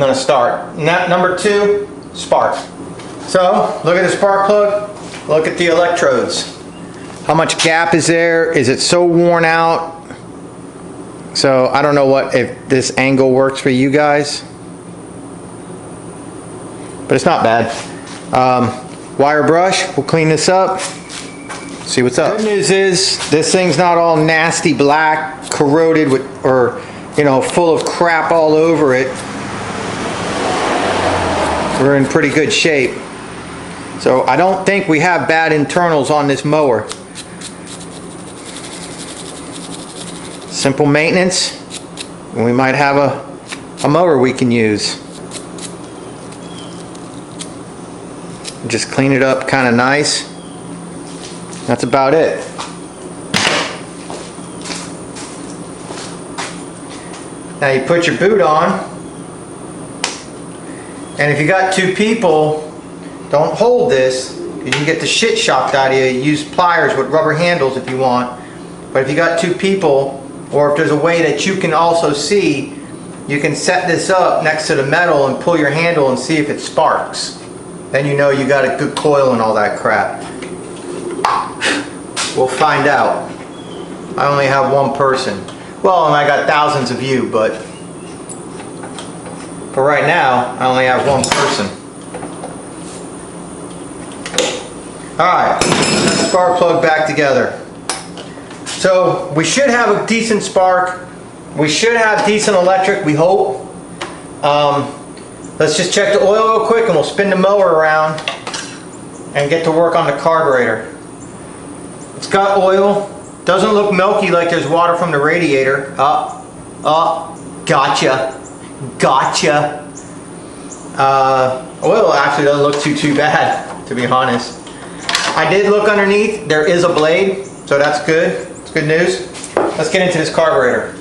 I'm going to start. Number 2, spark. So look at the spark plug, look at the electrodes. How much gap is there? Is it so worn out? So I don't know if this angle works for you guys, but it's not bad. Wire brush, we'll clean this up, see what's up. Good news is this thing's not all nasty black, corroded with, or full of crap all over it. We're in pretty good shape. So I don't think we have bad internals on this mower. Simple maintenance, and we might have a mower we can use. Just clean it up kind of nice. That's about it. Now you put your boot on, and if you got 2 people, don't hold this. You can get the shit shocked out of you. Use pliers with rubber handles if you want. But if you got 2 people, or if there's a way that you can also see, you can set this up next to the metal and pull your handle and see if it sparks. Then you know you got a good coil and all that crap. We'll find out. I only have 1 person. Well, and I got thousands of you, but for right now, I only have 1 person. Alright, let's spark plug back together. So we should have a decent spark. We should have decent electric, we hope. Let's just check the oil real quick and we'll spin the mower around and get to work on the carburetor. It's got oil. Doesn't look milky like there's water from the radiator. Gotcha. Gotcha. Oil actually doesn't look too bad, to be honest. I did look underneath. There is a blade, so that's good. It's good news. Let's get into this carburetor.